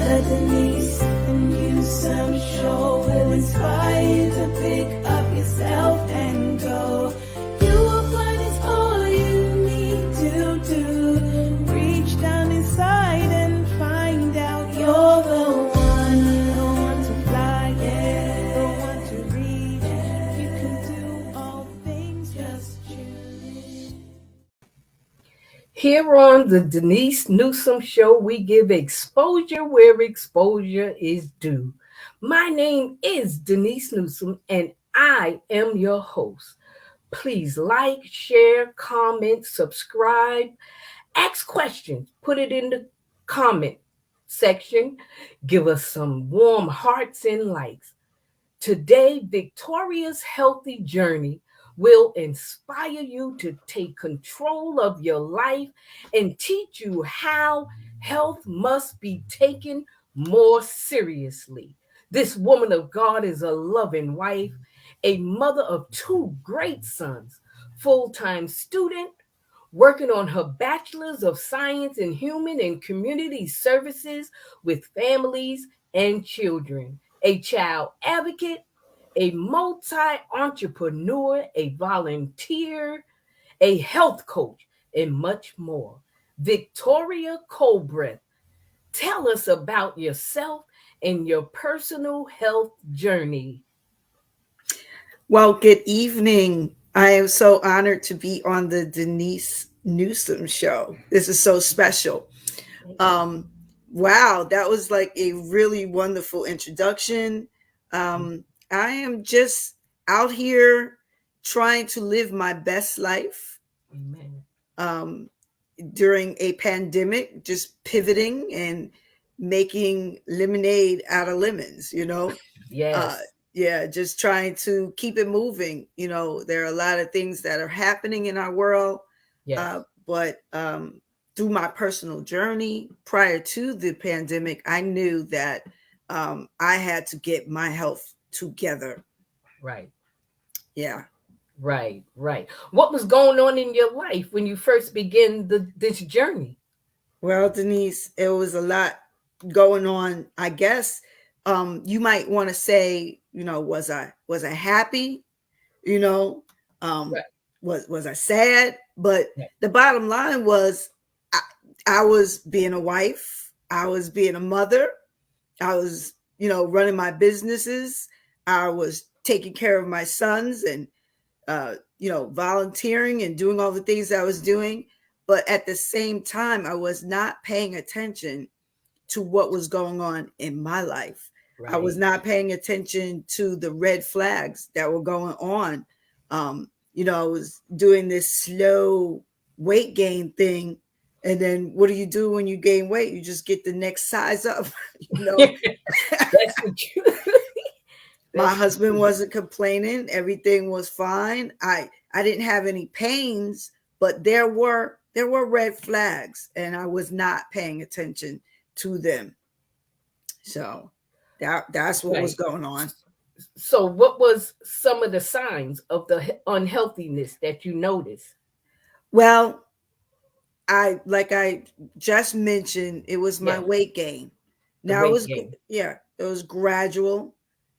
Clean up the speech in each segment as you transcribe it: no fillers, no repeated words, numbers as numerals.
The Denise and Newsome Show will inspire you to pick up yourself and go. You will find it's all you need to do. Reach down inside and find out you're the one to fly, yeah, the one to read. You can do all things, just choose. Here on the Denise Newsome Show, we give exposure where exposure is due. My name is Denise Newsome, and I am your host. Please like, share, comment, subscribe, ask questions, put it in the comment section, give us some warm hearts and likes. Today, Victoria's healthy journey will inspire you to take control of your life and teach you how health must be taken more seriously. This woman of God is a loving wife, a mother of two great sons, full-time student, working on her bachelor's of science in human and community services with families and children, a child advocate, a multi-entrepreneur, a volunteer, a health coach, and much more. Victoria Culbreath, tell us about yourself and your personal health journey. Well, good evening. I am so honored to be on the Denise Newsome Show. This is so special. Wow, that was like a really wonderful introduction. I am just out here trying to live my best life. Amen. During a pandemic, just pivoting and making lemonade out of lemons, Yes. Yeah, just trying to keep it moving. There are a lot of things that are happening in our world. Yes. But through my personal journey prior to the pandemic, I knew that I had to get my health together. Right. Yeah. Right. What was going on in your life when you first began this journey? Well, Denise, it was a lot going on. I guess you might want to say, was I happy? Right. Was I sad? But Yeah. the bottom line was I was being a wife, I was being a mother, I was, running my businesses, I was taking care of my sons and volunteering and doing all the things I was doing. But at the same time, I was not paying attention to what was going on in my life. Right. I was not paying attention to the red flags that were going on. I was doing this slow weight gain thing. And then what do you do when you gain weight? You just get the next size up. That's the truth. My husband wasn't complaining. Everything was fine. I didn't have any pains, but there were red flags, and I was not paying attention to them. So that's what was going on. So what was some of the signs of the unhealthiness that you noticed? Well, I just mentioned, it was my weight gain. Now it was gradual.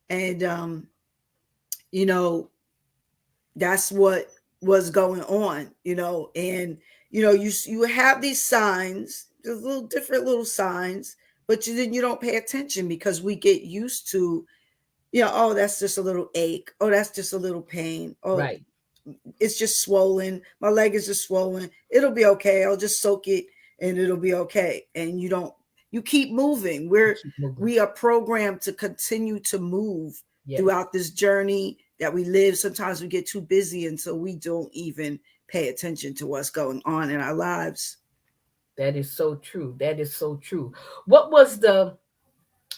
And, that's what was going on, and, you have these signs, the different little signs, but then you don't pay attention because we get used to, oh, that's just a little ache. Oh, that's just a little pain. Oh, right. It's just swollen. My leg is just swollen. It'll be okay. I'll just soak it and it'll be okay. And you keep moving. We are programmed to continue to move throughout this journey that we live. Sometimes we get too busy, and so we don't even pay attention to what's going on in our lives. That is so true. What was the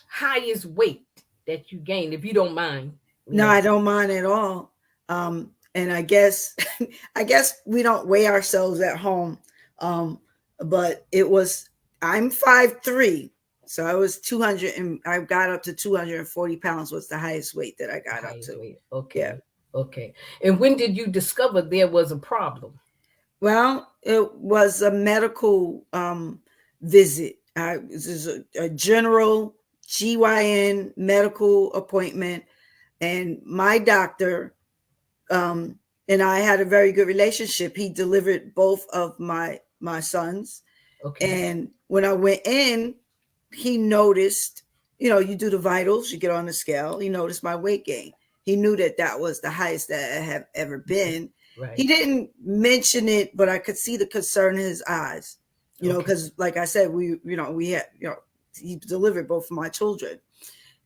highest weight that you gained, if you don't mind? No, I don't mind at all. And I guess we don't weigh ourselves at home. But I'm 5'3". So I was 200, and I got up to 240 pounds was the highest weight that I got up to. Okay. Yeah. Okay. And when did you discover there was a problem? Well, it was a medical visit. This is a general GYN medical appointment, and my doctor and I had a very good relationship. He delivered both of my sons, Okay. and when I went in, he noticed. You know, you do the vitals, you get on the scale. He noticed my weight gain. He knew that that was the highest that I have ever been. He Right. didn't mention it, but I could see the concern in his eyes. You know, Okay. because like I said, we had, he delivered both of my children,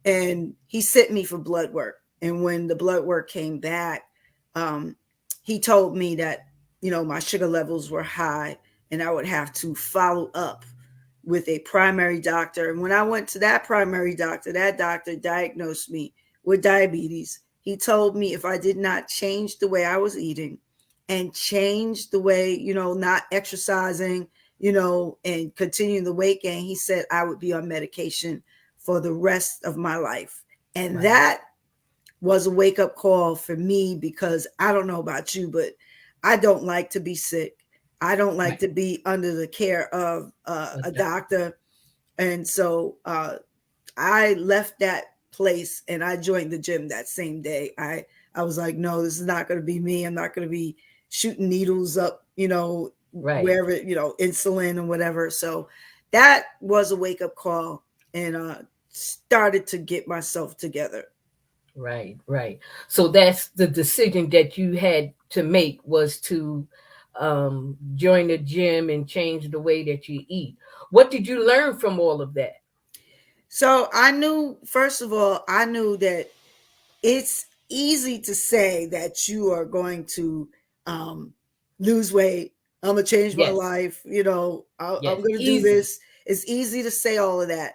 and he sent me for blood work. And when the blood work came back, um, he told me that my sugar levels were high, and I would have to follow up with a primary doctor. And when I went to that primary doctor, that doctor diagnosed me with diabetes. He told me if I did not change the way I was eating and change the way, not exercising, and continuing the weight gain, he said I would be on medication for the rest of my life. And Right. that was a wake up call for me, because I don't know about you, but I don't like to be sick. I don't like Right. to be under the care of a doctor. And so I left that place and I joined the gym that same day. I was like, no, this is not going to be me. I'm not going to be shooting needles up, Right. wherever, insulin and whatever. So that was a wake up call, and started to get myself together. Right. Right. So that's the decision that you had to make, was to join the gym and change the way that you eat. What did you learn from all of that? So I knew, first of all, I knew that it's easy to say that you are going to um, lose weight. I'm gonna change my Yes. life. I'm Yes. gonna do Easy. this. It's easy to say all of that.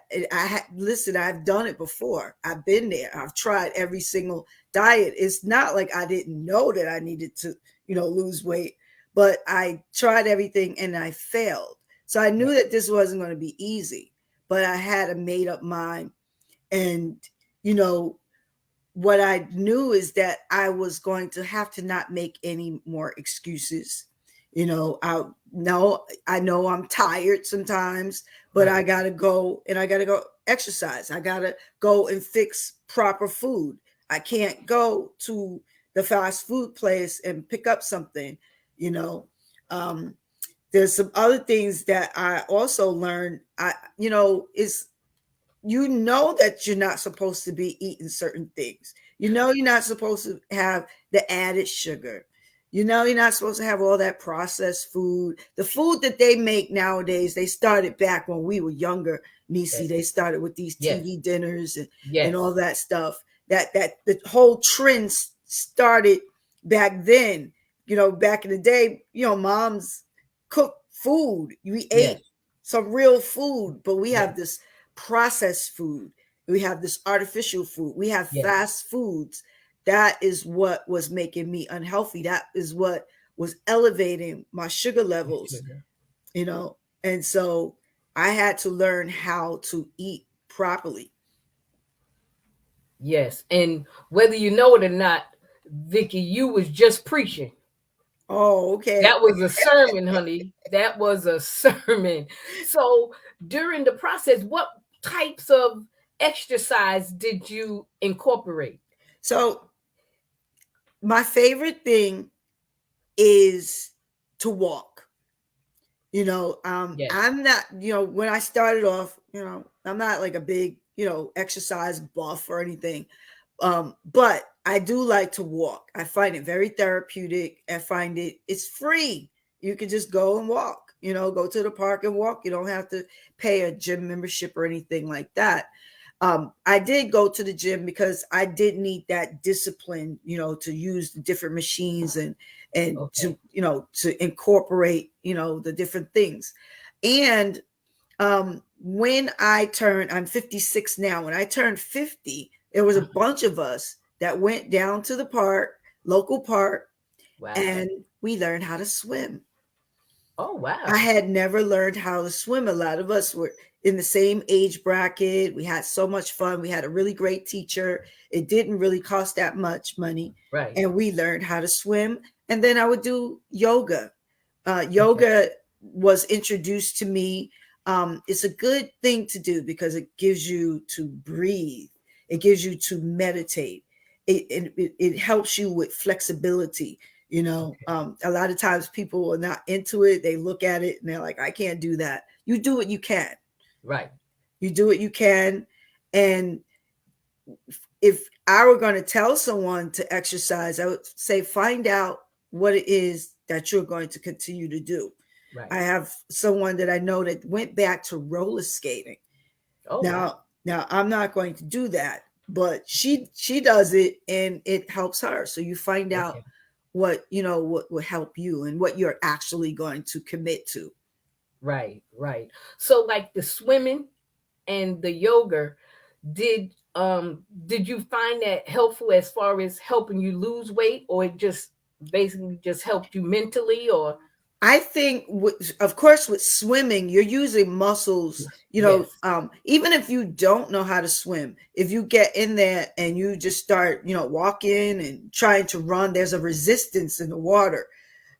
Listen. I've done it before. I've been there. I've tried every single diet. It's not like I didn't know that I needed to, lose weight, but I tried everything and I failed. So I knew Right. that this wasn't going to be easy, but I had a made up mind. And you know, what I knew is that I was going to have to not make any more excuses. I know I'm tired sometimes, but I Right. gotta go, and I gotta go exercise. I gotta go and fix proper food. I can't go to the fast food place and pick up something. You know, um, there's some other things that I also learned. Is that you're not supposed to be eating certain things. You're not supposed to have the added sugar. You're not supposed to have all that processed food. The food that they make nowadays, they started back when we were younger, Nisi. Yes. They started with these Yes. TV dinners and all Yes. that stuff. That the whole trend started back then. Back in the day, moms cooked food. We ate Yes. some real food, but we Yes. have this processed food. We have this artificial food. We have Yes. fast foods. That is what was making me unhealthy. That is what was elevating my sugar levels, Sugar. you know. And so I had to learn how to eat properly. Yes. And whether you know it or not, Vicky, you was just preaching. Oh, okay. That was a sermon, honey. That was a sermon. So during the process, what types of exercise did you incorporate? So my favorite thing is to walk. Yes. I'm not, when I started off, I'm not like a big, exercise buff or anything. But I do like to walk. I find it very therapeutic. I find it's free. You can just go and walk, go to the park and walk. You don't have to pay a gym membership or anything like that. I did go to the gym because I did need that discipline, to use the different machines and Okay. to incorporate, the different things. And when I'm 56 now. When I turned 50, there was a bunch of us that went down to the park, local park, Wow. and we learned how to swim. Oh, I wow. had never learned how to swim. A lot of us were in the same age bracket. We had so much fun. We had a really great teacher. It didn't really cost that much money. Right. And we learned how to swim. And then I would do yoga. Okay. Yoga was introduced to me it's a good thing to do because it gives you to breathe. It gives you to meditate. It helps you with flexibility. A lot of times people are not into it. They look at it and they're like, I can't do that. You do what you can. Right. You do what you can. And if I were going to tell someone to exercise, I would say find out what it is that you're going to continue to do. Right. I have someone that I know that went back to roller skating. Oh, Now I'm not going to do that, but she does it and it helps her. So you find out okay. what will help you and what you're actually going to commit to. Right, right. So like the swimming and the yoga, did did you find that helpful as far as helping you lose weight, or it just basically just helped you mentally? Or I think, of course, with swimming, you're using muscles, yes. Even if you don't know how to swim, if you get in there and you just start, walking and trying to run, there's a resistance in the water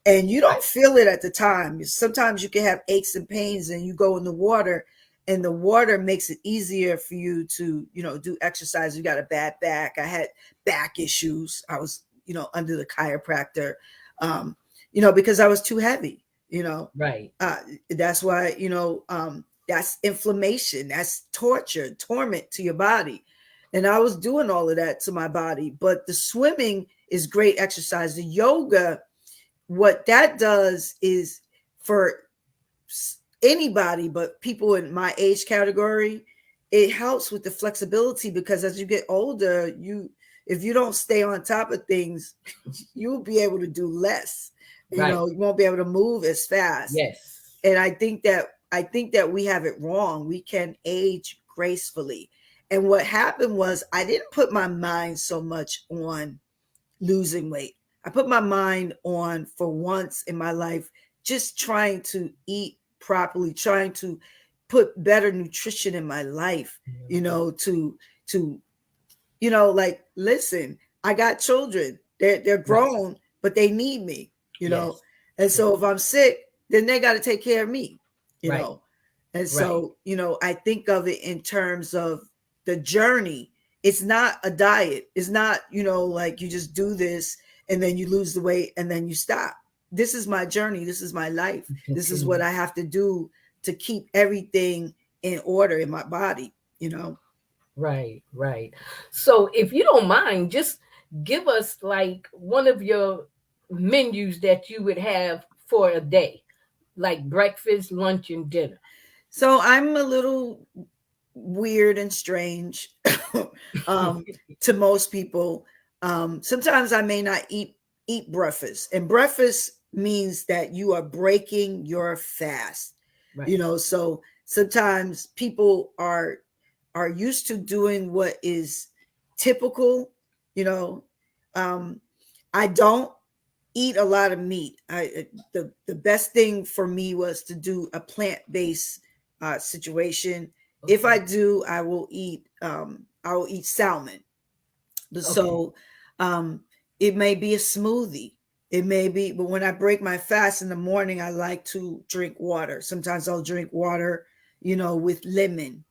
and you don't Right. feel it at the time. Sometimes you can have aches and pains and you go in the water and the water makes it easier for you to, do exercise. You got a bad back. I had back issues. I was, under the chiropractor. Because I was too heavy, Right. that's why, that's inflammation, that's torture, torment to your body. And I was doing all of that to my body. But the swimming is great exercise. The yoga, what that does is for anybody, but people in my age category, it helps with the flexibility because as you get older, if you don't stay on top of things, you'll be able to do less. Right. You won't be able to move as fast. Yes. And I think that we have it wrong. We can age gracefully. And what happened was I didn't put my mind so much on losing weight. I put my mind on, for once in my life, just trying to eat properly, trying to put better nutrition in my life, to like, listen, I got children. They're grown, right, but they need me, Yes. And so if I'm sick, then they got to take care of me, Right. And so, I think of it in terms of the journey. It's not a diet. It's not, like you just do this and then you lose the weight and then you stop. This is my journey. This is my life. This is what I have to do to keep everything in order in my body, Right, right. So if you don't mind, just give us like one of your menus that you would have for a day, like breakfast, lunch, and dinner. So I'm a little weird and strange to most people. Sometimes I may not eat breakfast, and breakfast means that you are breaking your fast. Right. So sometimes people are used to doing what is typical. I don't eat a lot of meat. The best thing for me was to do a plant-based situation. Okay. If I do, I will eat salmon. Okay. So it may be a smoothie. It may be, but when I break my fast in the morning, I like to drink water. Sometimes I'll drink water, with lemon,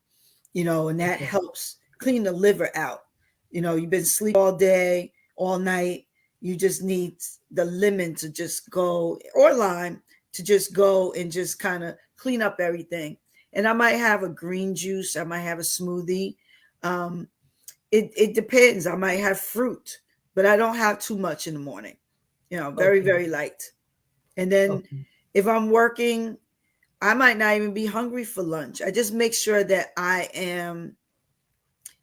and that helps clean the liver out. You've been sleeping all day, all night. You just need the lemon to just go, or lime to just go and just kind of clean up everything. And I might have a green juice. I might have a smoothie. It depends. I might have fruit, but I don't have too much in the morning. Very, very light. And then if I'm working, I might not even be hungry for lunch. I just make sure that I am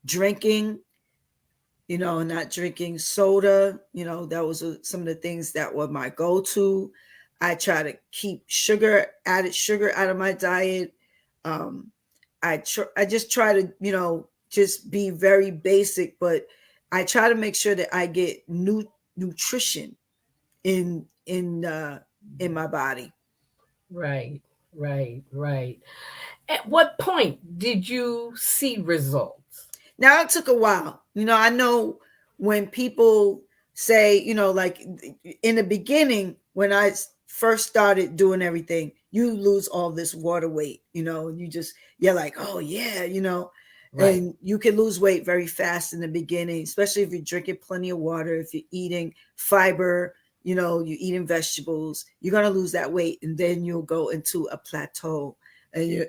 drinking, not drinking soda. That was some of the things that were my go-to. I try to keep added sugar out of my diet. I just try to, just be very basic, but I try to make sure that I get nutrition in my body. Right, right. At what point did you see results? Now it took a while. I know when people say, like in the beginning, when I first started doing everything, you lose all this water weight, and you're like, oh yeah, Right. and you can lose weight very fast in the beginning, especially if you're drinking plenty of water, if you're eating fiber, you're eating vegetables, you're going to lose that weight, and then you'll go into a plateau. And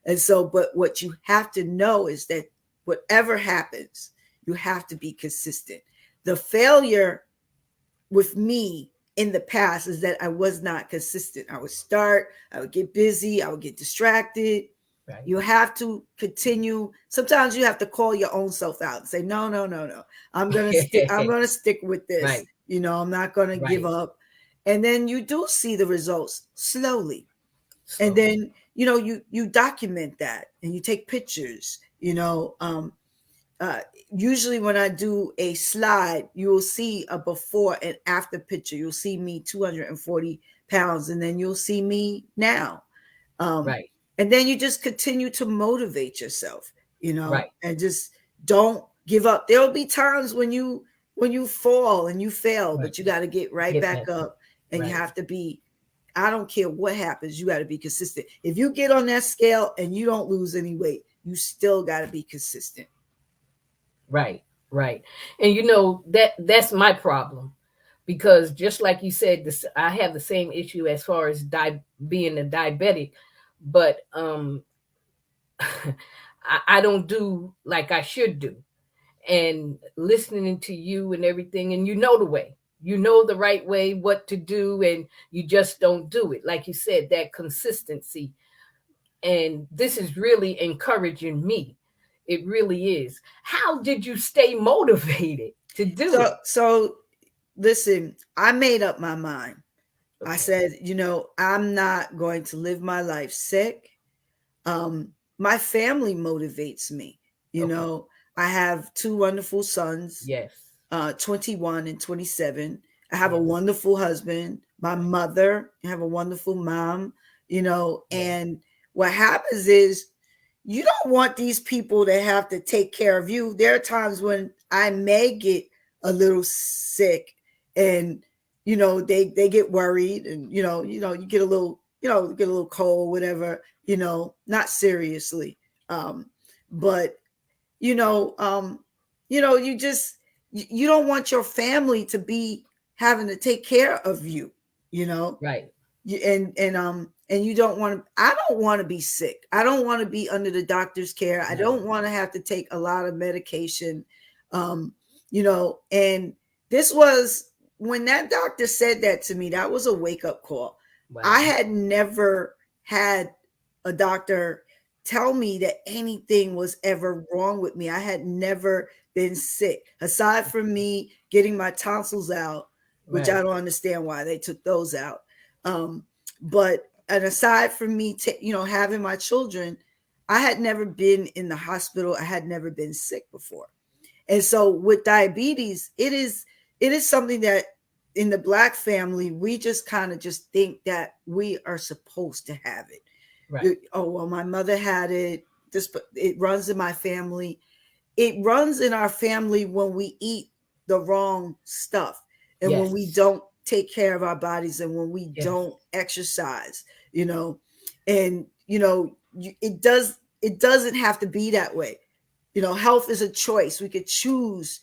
and so, but what you have to know is that whatever happens, you have to be consistent. The failure with me in the past is that I was not consistent. I would get busy, I would get distracted. Right. You have to continue. Sometimes you have to call your own self out and say, no, no, no, no. I'm gonna stick with this. Right. I'm not gonna give Right. up. And then you do see the results slowly. And So, then you document that and you take pictures. Usually when I do a slide, you will see a before and after picture. You'll see me 240 pounds, and then you'll see me now. right. And then you just continue to motivate yourself, Right. and just don't give up. There'll be times when you fall and you fail, Right. but you got to get right Get back back up. up, and you Right. have to be. I don't care what happens, you got to be consistent. If you get on that scale and you don't lose any weight, you still got to be consistent. Right. Right. And that's my problem, because just like you said, I have the same issue as far as being a diabetic, but I don't do like I should do. And listening to you and everything, and the way, the right way, what to do, and you just don't do it. Like you said, that consistency. And this is really encouraging me. It really is. How did you stay motivated to do it? So listen, I made up my mind. I Okay. said, I'm not going to live my life sick. My family motivates me. Okay. I have two wonderful sons, Yes. 21 and 27. I have a Yes. wonderful husband. My mother, I have a wonderful mom, Yes. and what happens is you don't want these people to have to take care of you. There are times when I may get a little sick, and they get worried, and you get a little cold, whatever, not seriously. But you know, um, you don't want your family to be having to take care of you, you know, Right. and you don't want to. I don't want to be sick. I don't want to be under the doctor's care. I No. don't want to have to take a lot of medication. um and this was when that doctor said that to me, that was a wake-up call. I Wow. had never had a doctor tell me that anything was ever wrong with me. I had never been sick aside from me getting my tonsils out, which I Right. don't understand why they took those out. But and aside from me, having my children, I had never been in the hospital. I had never been sick before. And so with diabetes, it is something that in the Black family, we just kind of just think that we are supposed to have it. Right. Oh, well, my mother had it. It runs in my family. It runs in our family when we eat the wrong stuff, and when we Yes. don't take care of our bodies, and when we Yes. don't exercise, and it doesn't have to be that way. Health is a choice. We could choose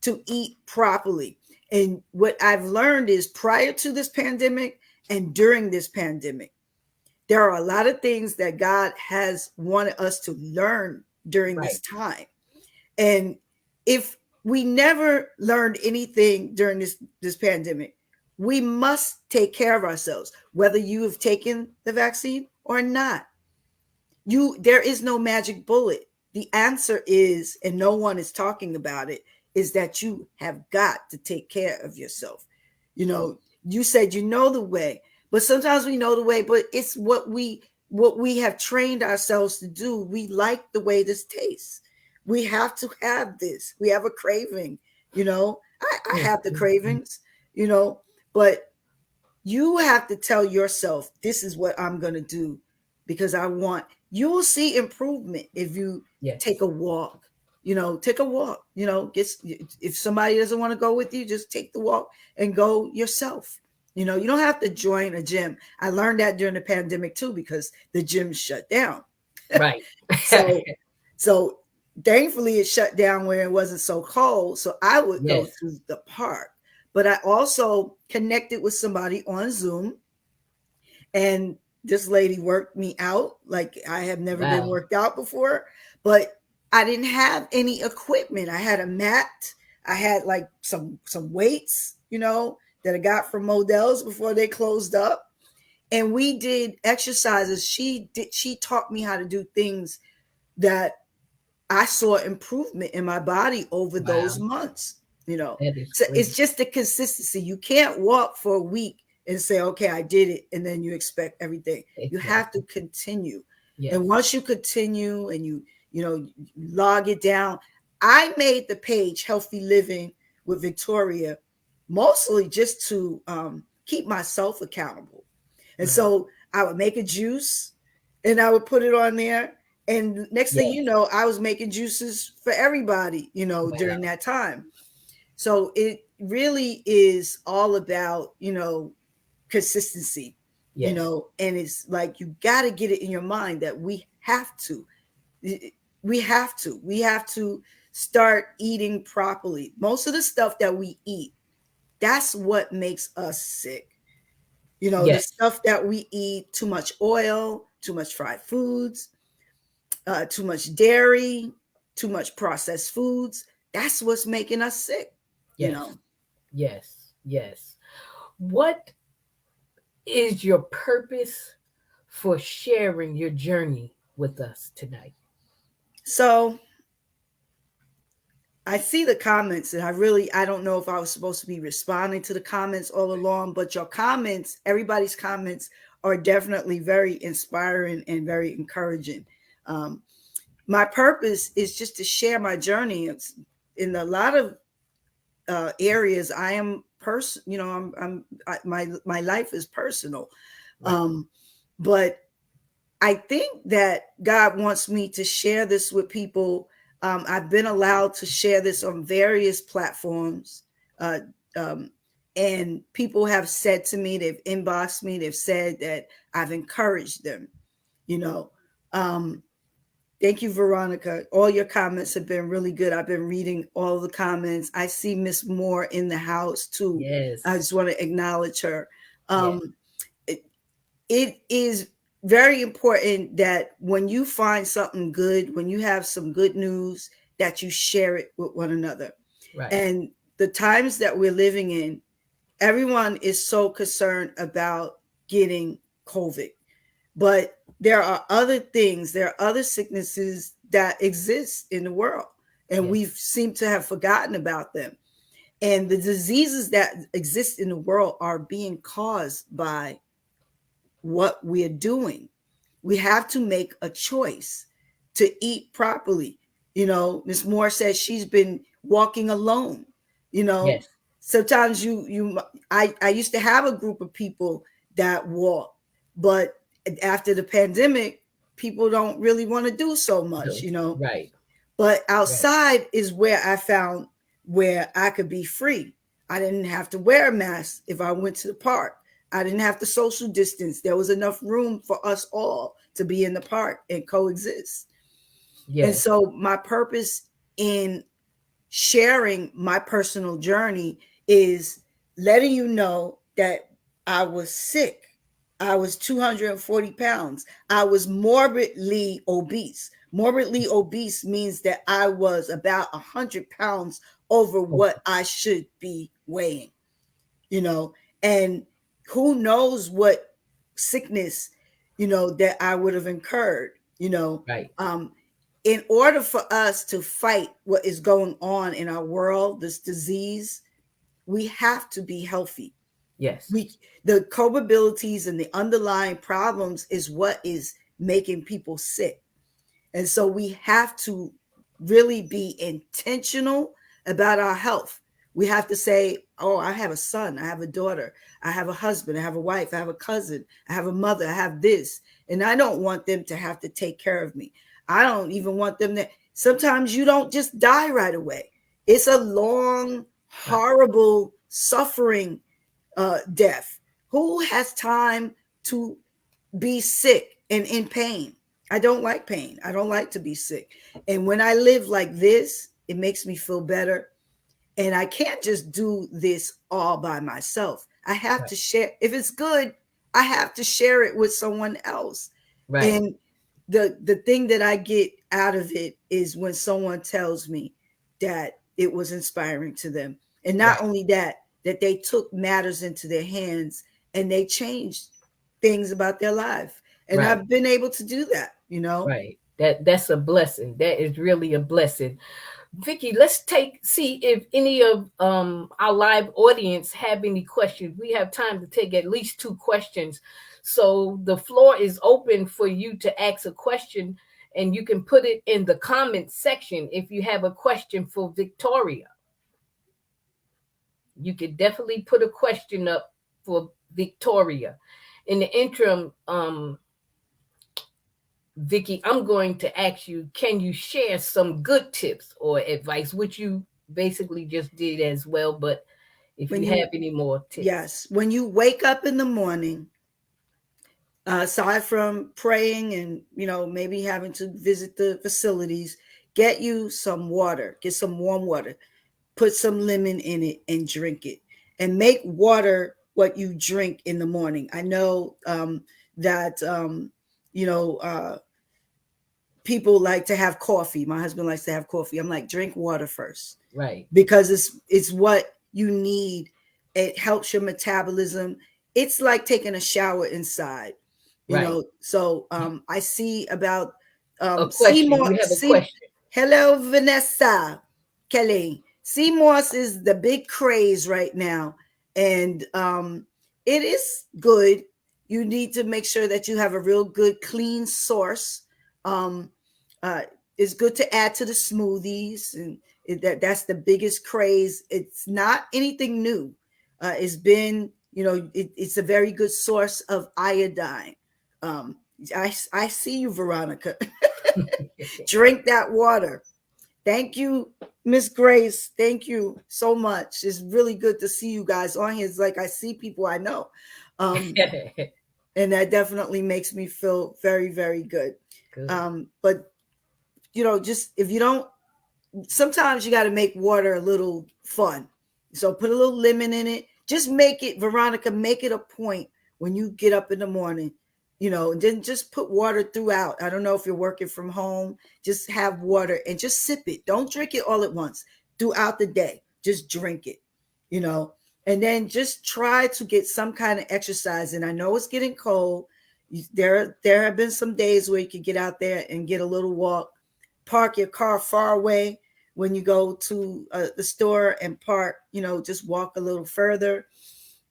to eat properly. And what I've learned is prior to this pandemic and during this pandemic, there are a lot of things that God has wanted us to learn during this Right. time. And if we never learned anything during this pandemic, we must take care of ourselves, whether you have taken the vaccine or not. There is no magic bullet. The answer is, and no one is talking about it, is that you have got to take care of yourself. You said the way, but sometimes we know the way, but it's what we have trained ourselves to do. We like the way this tastes. We have to have this. We have a craving. I have the Mhm. cravings, but you have to tell yourself, this is what I'm going to do, because you will see improvement if you take Yes. a walk. Take a walk. If somebody doesn't want to go with you, just take the walk and go yourself. You know, you don't have to join a gym. I learned that during the pandemic too, because the gym shut down. Right. So thankfully it shut down where it wasn't so cold. So I would go Yes. through the park. But I also connected with somebody on Zoom, and this lady worked me out like I have never been Wow. worked out before. But I didn't have any equipment. I had a mat. I had like some weights, you know, that I got from Modell's before they closed up. And we did exercises. She taught me how to do things that I saw improvement in my body over those Wow. months, you know. That is So it's great. just the consistency. You can't walk for a week and say, okay, I did it, and then you expect everything. You have to Exactly. continue. Yes. And once you continue and you know, you log it down. I made the page Healthy Living with Victoria mostly just to keep myself accountable. And Right. so I would make a juice and I would put it on there. And next thing Yes. you know, I was making juices for everybody, you know, during Wow. that time. So it really is all about, you know, consistency, you Yes. know, and it's like you got to get it in your mind that we have to start eating properly. Most of the stuff that we eat, that's what makes us sick. You know, the Yes. stuff that we eat, too much oil, too much fried foods, too much dairy, too much processed foods. That's what's making us sick, you Yes. know. Yes. Yes. What is your purpose for sharing your journey with us tonight? So I see the comments, and I don't know if I was supposed to be responding to the comments all along, but your comments, everybody's comments, are definitely very inspiring and very encouraging. Um, my purpose is just to share my journey. It's in a lot of areas. I am you know, my life is personal, Right. um, but I think that God wants me to share this with people. I've been allowed to share this on various platforms. Uh, um, and people have said to me, they've inboxed me, they've said that I've encouraged them, you know. Um, Thank you, Veronica. All your comments have been really good. I've been reading all the comments. I see Miss Moore in the house too. I Yes. just want to acknowledge her. Yes. It, it is very important that when you find something good, when you have some good news, that you share it with one another. Right. And the times that we're living in, everyone is so concerned about getting COVID. But there are other things, there are other sicknesses that exist in the world, and Yes. we seem to have forgotten about them. And the diseases that exist in the world are being caused by what we're doing. We have to make a choice to eat properly. You know, Miss Moore says she's been walking alone. You know, Yes. sometimes I used to have a group of people that walk, but after the pandemic, people don't really want to do so much, No. you know. Right. But Right. outside is where I found where I could be free. I didn't have to wear a mask if I went to the park. I didn't have to social distance. There was enough room for us all to be in the park and coexist. And Yes. so my purpose in sharing my personal journey is letting you know that I was sick. I was 240 pounds. I was morbidly obese. Morbidly obese means that I was about 100 pounds over Oh, what I should be weighing, you know, and who knows what sickness, you know, that I would have incurred, you know. right. In order for us to fight what is going on in our world, this disease, we have to be healthy. Yes. We The comorbidities and the underlying problems is what is making people sick. And so we have to really be intentional about our health. We have to say, oh, I have a son, I have a daughter, I have a husband, I have a wife, I have a cousin, I have a mother, I have this. And I don't want them to have to take care of me. I don't even want them to. Sometimes you don't just die right away. It's a long, Right. horrible, suffering death. Who has time to be sick and in pain? I don't like pain. I don't like to be sick. And when I live like this, it makes me feel better. And I can't just do this all by myself. I have to share. If it's good, I have to share it with someone else. Right. And the thing that I get out of it is when someone tells me that it was inspiring to them. And not only that, that they took matters into their hands and they changed things about their life. And I've been able to do that, you know? Right. That's a blessing. That is really a blessing. Vicky, let's see if any of our live audience have any questions. We have time to take at least 2 questions. So the floor is open for you to ask a question, and you can put it in the comment section if you have a question for Victoria. You could definitely put a question up for Victoria. In the interim, Vicky, I'm going to ask you, can you share some good tips or advice, which you basically just did as well, but if you have any more tips. Yes. When you wake up in the morning, aside from praying and, maybe having to visit the facilities, get you some water, get some warm water, put some lemon in it and drink it, and make water what you drink in the morning. I know that, people like to have coffee. My husband likes to have coffee. I'm like, drink water first. Right. Because it's what you need. It helps your metabolism. It's like taking a shower inside, you know. So I see about a question. You have a question. Hello, Vanessa Kelly. Sea moss is the big craze right now. And it is good. You need to make sure that you have a real good, clean source. It's good to add to the smoothies, and that's the biggest craze. It's not anything new. It's been, it's a very good source of iodine. I see you, Veronica. Drink that water. Thank you, Miss Grace. Thank you so much. It's really good to see you guys on here. It's like I see people I know. And that definitely makes me feel very, very good. But, just if you don't, sometimes you got to make water a little fun. So put a little lemon in it. Just make it, Veronica, make it a point when you get up in the morning, and then just put water throughout. I don't know if you're working from home, just have water and just sip it. Don't drink it all at once. Throughout the day, just drink it, and then just try to get some kind of exercise. And I know it's getting cold. There have been some days where you can get out there and get a little walk. Park your car far away when you go to the store and park, just walk a little further.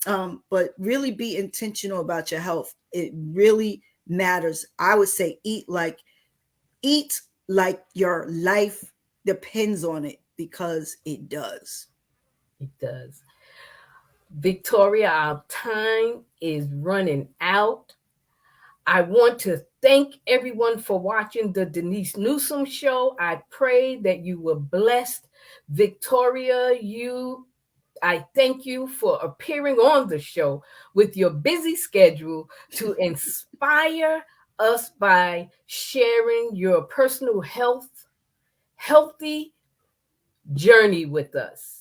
But really be intentional about your health. It really matters. I would say eat like your life depends on it, because it does. It does. Victoria, our time is running out. I want to thank everyone for watching the Denise Newsome Show. I pray that you were blessed. Victoria, I thank you for appearing on the show with your busy schedule to inspire us by sharing your personal healthy journey with us.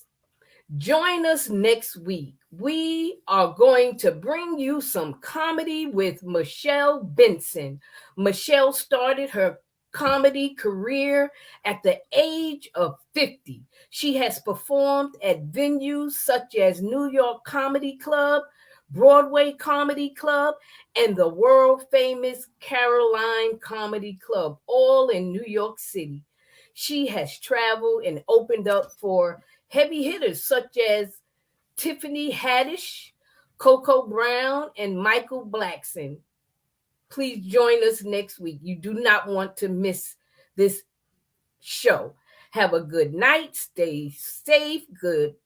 Join us next week. We are going to bring you some comedy with Michelle Benson. Michelle started her comedy career at the age of 50. She has performed at venues such as New York Comedy Club, Broadway Comedy Club, and the world famous Caroline Comedy Club, all in New York City. She has traveled and opened up for heavy hitters such as Tiffany Haddish, Coco Brown, and Michael Blackson. Please join us next week. You do not want to miss this show. Have a good night. Stay safe.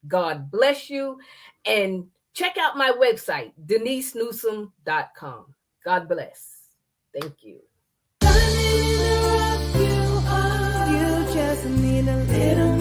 God bless you. And check out my website, denisenewsome.com. God bless. Thank you. You just need a little